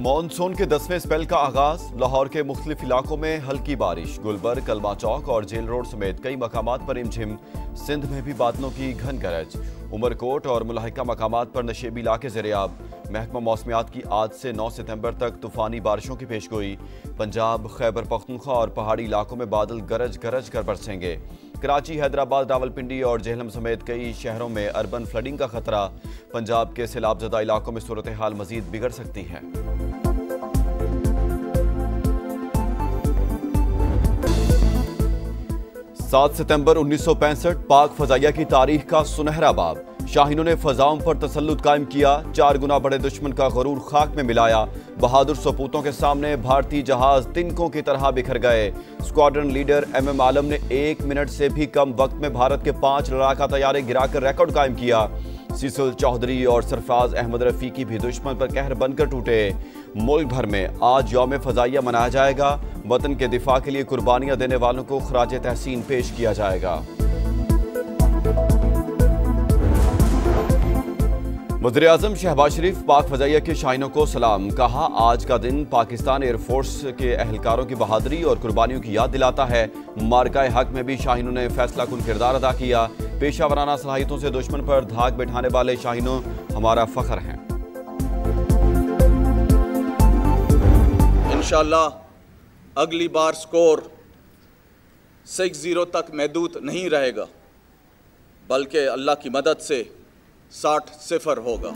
Monsoon के 10वें spell का आगाज। लाहौर के मुख्तलिफ इलाकों में हल्की बारिश। गुलबर्ग, कलमा चौक और जेल रोड समेत कई मकामात पर रिमझिम। सिंध में भी बादलों की घन गरज। उमरकोट और मुलाहिका मकामात पर नशेबी इलाके ज़ेर-ए-आब। महकमा मौसमियात की आज से 9 सितंबर तक तूफानी बारिशों की पेशगोई। पंजाब, खैबर पख्तूनख्वा और पहाड़ी इलाकों में बादल गरज गरज कर बरसेंगे। कराची, हैदराबाद, रावलपिंडी और जेहलम समेत कई शहरों में अर्बन फ्लडिंग का खतरा। पंजाब के सैलाबजदा इलाकों में सूरत हाल मजीद बिगड़ सकती है। 7 सितंबर 1965 पाक फजाइया की तारीख का सुनहरा बाब। शाहीनों ने फजाओं पर तसल्लुत कायम किया। 4 गुना बड़े दुश्मन का गरूर खाक में मिलाया। बहादुर सपूतों के सामने भारतीय जहाज तिनकों की तरह बिखर गए। स्क्वाड्रन लीडर MM आलम ने 1 मिनट से भी कम वक्त में भारत के 5 लड़ाका तैयारे गिराकर रिकॉर्ड कायम किया। सीसल चौधरी और सरफराज अहमद रफीकी भी दुश्मन पर कहर बनकर टूटे। मुल्क भर में आज यौम फजाइया मनाया जाएगा। वतन के दिफा के लिए कुर्बानियां देने वालों को खराज तहसीन पेश किया जाएगा। वज़ीर-ए-आज़म शहबाज शरीफ पाक फजाइया के शाहीनों को सलाम। कहा, आज का दिन पाकिस्तान एयरफोर्स के अहलकारों की बहादुरी और कुर्बानियों की याद दिलाता है। मार्काए हक में भी शाहीनों ने फैसला कुन किरदार अदा किया। पेशावराना सलाहियतों से दुश्मन पर धाक बैठाने वाले शाहीनों हमारा फख्र हैं। इंशाअल्लाह अगली बार स्कोर 6-0 तक महदूद नहीं रहेगा, बल्कि अल्लाह की मदद से 60-0 होगा।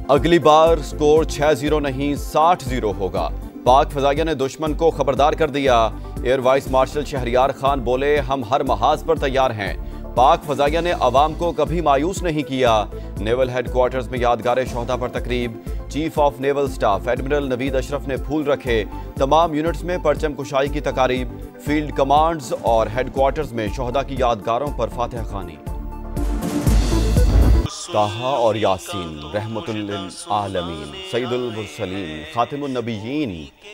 अगली बार स्कोर 6-0 नहीं 60-0 होगा। पाक फजाइया ने दुश्मन को खबरदार कर दिया। Air Vice Marshal Shahryar Khan बोले, हम हर महाज पर तैयार हैं। पाक फजाइया ने अवाम को कभी मायूस नहीं किया। नेवल हेडक्वार्टर्स में यादगार शोहदा पर तकरीब। Chief of naval staff admiral Naveed Ashraf ने फूल रखे। तमाम यूनिट्स में परचम कुशाई की तकारीब। फील्ड कमांड्स और हेडक्वार्टर्स में शोहदा की यादगारों पर फातिहा खानी। ताहा और यासीन रहमतुल लिल आलमीन, सैयदुल मुरसलीन, खातिमुन नबिय्यीन,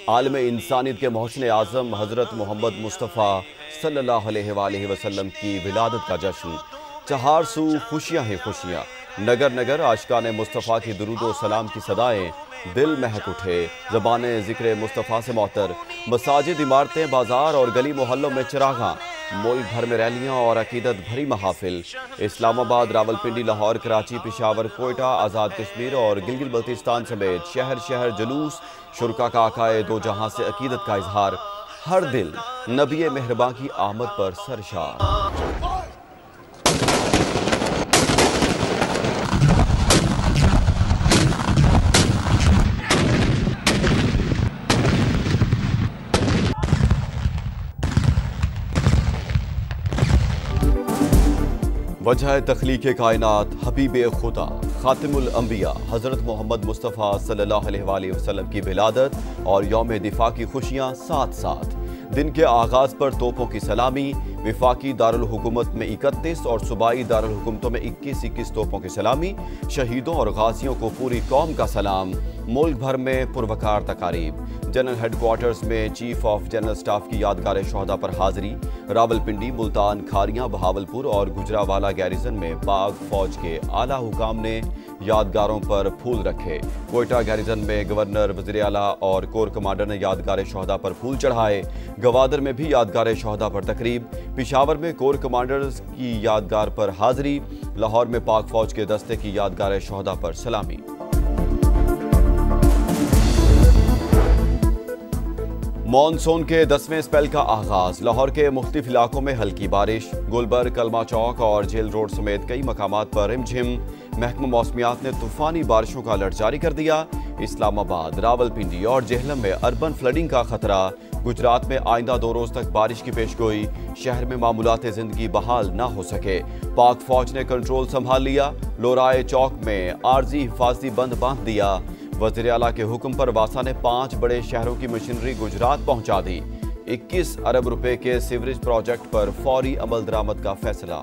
आलम इंसानियत के मोहसिन आज़म हज़रत मोहम्मद मुस्तफ़ा सल्लल्लाहु अलैहि वसल्लम की विलादत का जश्न। चहार सू खुशियाँ ही खुशियाँ। नगर नगर आशिकाने मुस्तफ़ा की दुरूद व सलाम की सदाएं। दिल महक उठे ज़बाने ज़िक्र मुस्तफ़ा से मौतर। मसाजिद, इमारतें, बाजार और गली मोहल्लों में चिरागां। मुल्क भर में रैलियां और अकीदत भरी महाफिल। इस्लामाबाद, रावलपिंडी, लाहौर, कराची, पेशावर, कोयटा, आज़ाद कश्मीर और गिलगित बल्तिस्तान समेत शहर शहर जुलूस। शुरका का आकाए दो जहां से अकीदत का इजहार। हर दिल नबी मेहरबां की आमद पर सरशार। वजह तख्लीक कायनात हबीब खुदा खातिमुल अंबिया हज़रत मोहम्मद मुस्तफ़ा सल्लल्लाहु अलैहि वसल्लम की विलादत और यौम दिफा की खुशियाँ साथ साथ। दिन के आगाज़ पर तोपों की सलामी। विफाकी दारुल हुकूमत में 31 और सूबाई दारुल हुकूमतों में 21 तोपों की सलामी। शहीदों और गाजियों को पूरी कौम का सलाम। मुल्क भर में पुरवकार तकारीब। जनरल हेडक्वार्टर्स में चीफ ऑफ जनरल स्टाफ की यादगार शोहदा पर हाजिरी। रावलपिंडी, मुल्तान, खारियां, बहावलपुर और गुजरावाला गैरिजन में पाक फौज के आला हुकाम ने यादगारों पर फूल रखे। कोयटा गैरिजन में गवर्नर, वज़ीर आला और कोर कमांडर ने यादगार शोहदा पर फूल चढ़ाए। गवादर में भी यादगार शोहदा पर तकरीब। पेशावर में कोर कमांडर्स की यादगार पर हाजिरी। लाहौर में पाक फौज के दस्ते की यादगार शोहदा पर सलामी। मॉनसून के 10वें स्पेल का आगाज। लाहौर के मुख्तलिफ इलाकों में हल्की बारिश। गुलबर्ग, कलमा चौक और जेल रोड समेत कई मकामात पर रिमझिम। महकमा मौसमियात ने तूफानी बारिशों का अलर्ट जारी कर दिया। इस्लामाबाद, रावलपिंडी और जेहलम में अर्बन फ्लडिंग का खतरा। गुजरात में आइंदा 2 रोज तक बारिश की पेशगोई। शहर में मामूलात जिंदगी बहाल ना हो सके। पाक फौज ने कंट्रोल संभाल लिया। लोराए चौक में आर्जी हिफाजती बंद बांध दिया। वज़ीर आला के हुक्म पर वासा ने 5 बड़े शहरों की मशीनरी गुजरात पहुंचा दी। 21 अरब रुपए के सीवरेज प्रोजेक्ट पर फौरी अमल दरामद का फैसला।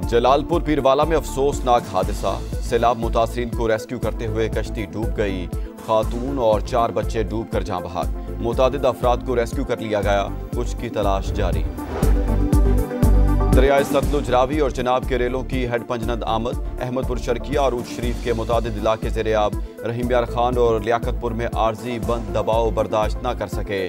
जलालपुर पीरवाला में अफसोसनाक हादसा। सैलाब मुतासरीन को रेस्क्यू करते हुए कश्ती डूब गई। खातून और 4 बच्चे डूब कर जाँ बहक। मुतादिद अफराद को रेस्क्यू कर लिया गया, कुछ की तलाश जारी। दरियाए सतलुज, रावी और चिनाब के रेलों की हेड पंजनद आमद। अहमदपुर शर्किया और उच शरीफ के मुतादिद इलाके ज़ेर-ए-आब। रहीम यार खान और लियाकतपुर में आर्जी बंद दबाव बर्दाश्त न कर सके।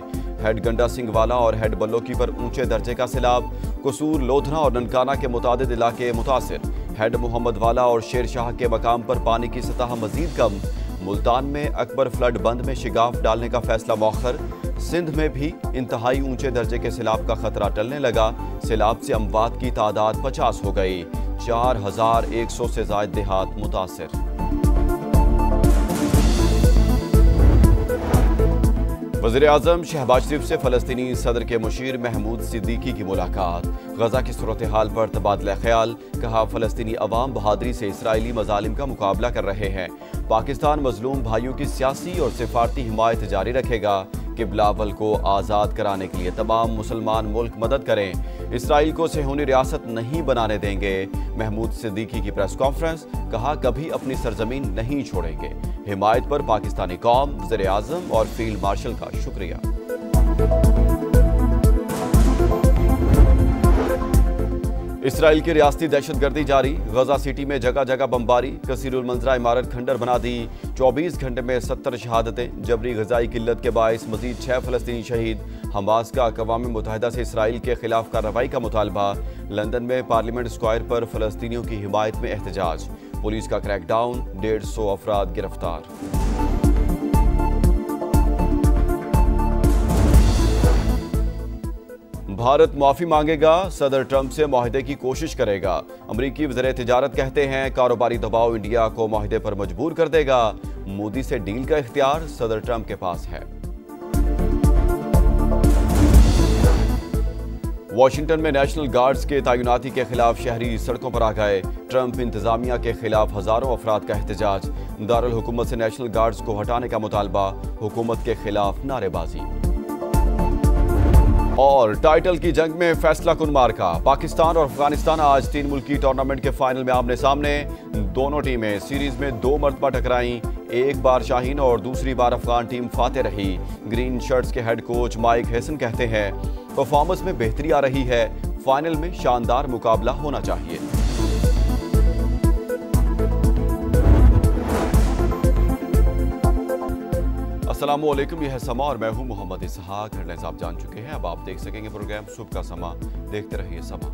हेड गंडा सिंह वाला और हेड बल्लोकी पर ऊंचे दर्जे का सैलाब। कसूर, लोधना और ननकाना के मुतादिद इलाके मुतासिर। हेड मोहम्मद वाला और शेर शाह के मकाम पर पानी की सतह मजीद कम। मुल्तान में अकबर फ्लड बंद में शिगाफ डालने का फैसला मौखर। सिंध में भी इंतहाई ऊंचे दर्जे के सैलाब का खतरा टलने लगा। सैलाब से अमवात की तादाद 50 हो गई। 4100 से ज्यादा देहात मुतासिर। वज़ीर-ए-आज़म शहबाज शरीफ से फ़लस्तीनी सदर के मुशीर महमूद सिद्दीकी की मुलाकात। गजा की सूरत हाल पर तबादला ख्याल। कहा, फ़लस्तीनी अवाम बहादुरी से इसराइली मज़ालिम का मुकाबला कर रहे हैं। पाकिस्तान मजलूम भाइयों की सियासी और सिफारती हिमायत जारी रखेगा कि बिलावल को आज़ाद कराने के लिए तमाम मुसलमान मुल्क मदद करें। इसराइल को सेहूनी रियासत नहीं बनाने देंगे। महमूद सिद्दीकी की प्रेस कॉन्फ्रेंस। कहा, कभी अपनी सरजमीन नहीं छोड़ेंगे। हिमायत पर पाकिस्तानी कौम, वज़ीर-ए-आज़म और फील्ड मार्शल का शुक्रिया। इसराइल की रियासती दहशतगर्दी जारी। गजा सिटी में जगह जगह बमबारी। कसीरुल मंजरा इमारत खंडर बना दी। 24 घंटे में 70 शहादतें। जबरी गजाई किल्लत के बायस मजीद 6 फ़लस्तीनी शहीद। हमास का अक़वाम मुत्तहिदा से इसराइल के खिलाफ कार्रवाई का मुतालबा। लंदन में पार्लियामेंट स्क्वायर पर फ़लस्तीनियों की हिमायत में एहतजाज। पुलिस का क्रैकडाउन, 150 अफराद गिरफ्तार। भारत माफी मांगेगा, सदर ट्रंप से मुआहदे की कोशिश करेगा। अमरीकी वज़ीर तिजारत कहते हैं, कारोबारी दबाव इंडिया को मुआहदे पर मजबूर कर देगा। मोदी से डील का इख्तियार सदर ट्रंप के पास है। वाशिंगटन में नेशनल गार्ड्स के तैनाती के खिलाफ शहरी सड़कों पर आ गए। ट्रंप इंतजामिया के खिलाफ हजारों अफराद का एहतजाज। दारुल हुकूमत से नेशनल गार्ड्स को हटाने का मुतालबा। हुकूमत के खिलाफ नारेबाजी। और टाइटल की जंग में फैसला कुन मार्का। पाकिस्तान और अफगानिस्तान आज 3 मुल्की टूर्नामेंट के फाइनल में आमने सामने। दोनों टीमें सीरीज में 2 मरतबा टकराई। एक बार शाहीन और दूसरी बार अफगान टीम फाते रही। ग्रीन शर्ट्स के हेड कोच माइक हेसन कहते हैं, परफॉर्मेंस में बेहतरी आ रही है। फाइनल में शानदार मुकाबला होना चाहिए। अस्सलामुअलैकुम, यह है समा और मैं हूं मोहम्मद इसहाक। हेडलाइंस आप जान चुके हैं, अब आप देख सकेंगे प्रोग्राम सुबह का समा। देखते रहिए समा।